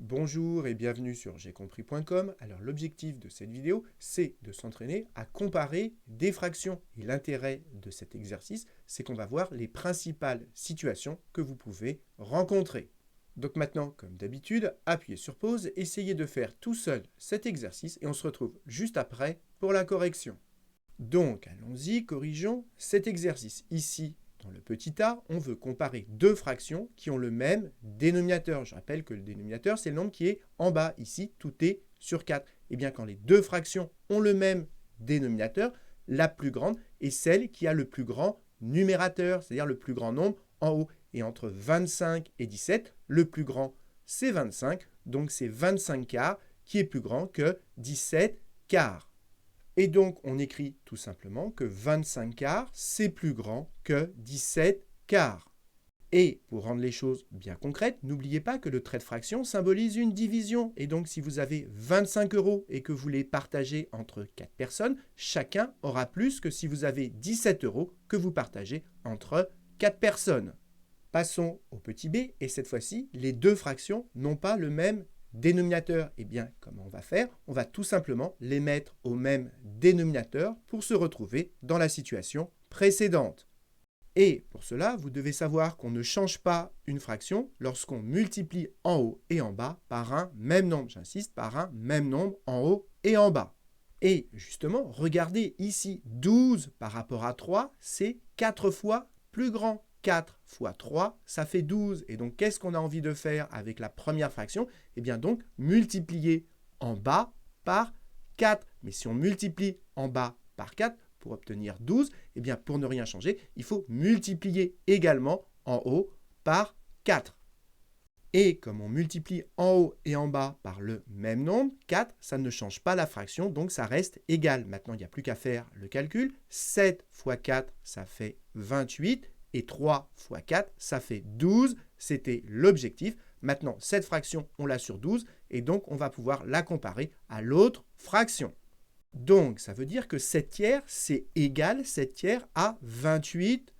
Bonjour et bienvenue sur j'aicompris.com. Alors l'objectif de cette vidéo, c'est de s'entraîner à comparer des fractions. Et l'intérêt de cet exercice, c'est qu'on va voir les principales situations que vous pouvez rencontrer. Donc maintenant, comme d'habitude, appuyez sur pause, essayez de faire tout seul cet exercice et on se retrouve juste après pour la correction. Donc allons-y, corrigeons cet exercice. Ici, dans le petit a, on veut comparer deux fractions qui ont le même dénominateur. Je rappelle que le dénominateur, c'est le nombre qui est en bas. Ici, tout est sur 4. Et bien, quand les deux fractions ont le même dénominateur, la plus grande est celle qui a le plus grand numérateur, c'est-à-dire le plus grand nombre en haut. Et entre 25 et 17, le plus grand, c'est 25. Donc, c'est 25 quarts qui est plus grand que 17 quarts. Et donc, on écrit tout simplement que 25 quarts, c'est plus grand que 17 quarts. Et pour rendre les choses bien concrètes, n'oubliez pas que le trait de fraction symbolise une division. Et donc, si vous avez 25 € et que vous les partagez entre 4 personnes, chacun aura plus que si vous avez 17 € que vous partagez entre 4 personnes. Passons au petit b, et cette fois-ci, les deux fractions n'ont pas le même dénominateur. Eh bien, comment on va faire? On va tout simplement les mettre au même dénominateur pour se retrouver dans la situation précédente. Et pour cela, vous devez savoir qu'on ne change pas une fraction lorsqu'on multiplie en haut et en bas par un même nombre. J'insiste, par un même nombre en haut et en bas. Et justement, regardez ici, 12 par rapport à 3, c'est 4 fois plus grand. 4 fois 3, ça fait 12. Et donc, qu'est-ce qu'on a envie de faire avec la première fraction? Eh bien donc, multiplier en bas par 4. Mais si on multiplie en bas par 4 pour obtenir 12, eh bien pour ne rien changer, il faut multiplier également en haut par 4. Et comme on multiplie en haut et en bas par le même nombre, 4, ça ne change pas la fraction, donc ça reste égal. Maintenant, il n'y a plus qu'à faire le calcul. 7 fois 4, ça fait 28. Et 3 fois 4, ça fait 12. C'était l'objectif. Maintenant, cette fraction, on l'a sur 12. Et donc, on va pouvoir la comparer à l'autre fraction. Donc, ça veut dire que 7 tiers, c'est égal 7 tiers à 28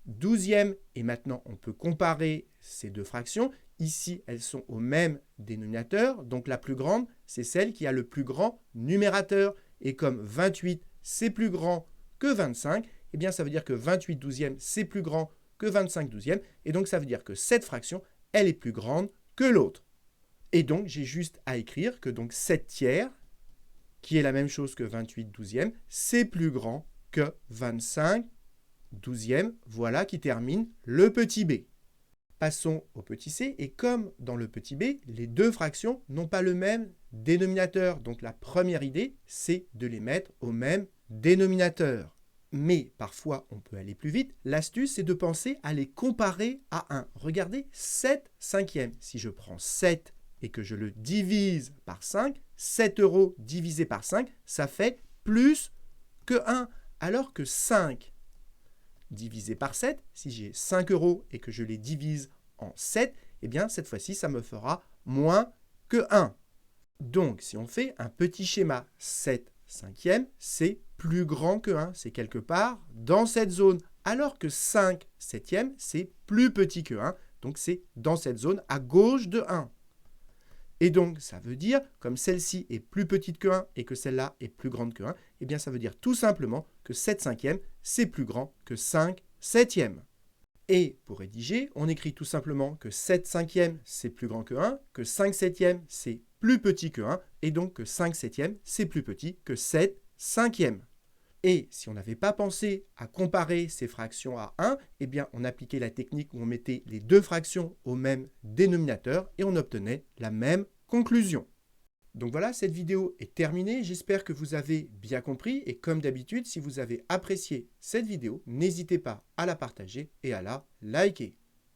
douzièmes. Et maintenant, on peut comparer ces deux fractions. Ici, elles sont au même dénominateur. Donc, la plus grande, c'est celle qui a le plus grand numérateur. Et comme 28, c'est plus grand que 25, eh bien, ça veut dire que 28 douzièmes, c'est plus grand que 25 douzièmes. Et donc, ça veut dire que cette fraction, elle est plus grande que l'autre. Et donc, j'ai juste à écrire que donc 7 tiers, qui est la même chose que 28 douzièmes, c'est plus grand que 25 douzièmes. Voilà qui termine le petit b. Passons au petit c. Et comme dans le petit b, les deux fractions n'ont pas le même dénominateur. Donc, la première idée, c'est de les mettre au même dénominateur. Mais parfois, on peut aller plus vite. L'astuce, c'est de penser à les comparer à 1. Regardez, 7 cinquièmes. Si je prends 7 et que je le divise par 5, 7 € divisé par 5, ça fait plus que 1. Alors que 5 divisé par 7, si j'ai 5 € et que je les divise en 7, eh bien, cette fois-ci, ça me fera moins que 1. Donc, si on fait un petit schéma, 7 cinquièmes, c'est plus grand que 1. C'est quelque part dans cette zone. Alors que 5 septièmes, c'est plus petit que 1. Donc, c'est dans cette zone à gauche de 1. Et donc, ça veut dire, comme celle-ci est plus petite que 1 et que celle-là est plus grande que 1, eh bien, ça veut dire tout simplement que 7 cinquièmes, c'est plus grand que 5 septièmes. Et pour rédiger, on écrit tout simplement que 7 cinquièmes, c'est plus grand que 1, que 5 septièmes, c'est plus petit que 1, et donc que 5 septièmes, c'est plus petit que 7 cinquièmes. Et si on n'avait pas pensé à comparer ces fractions à 1, eh bien on appliquait la technique où on mettait les deux fractions au même dénominateur et on obtenait la même conclusion. Donc voilà, cette vidéo est terminée. J'espère que vous avez bien compris. Et comme d'habitude, si vous avez apprécié cette vidéo, n'hésitez pas à la partager et à la liker.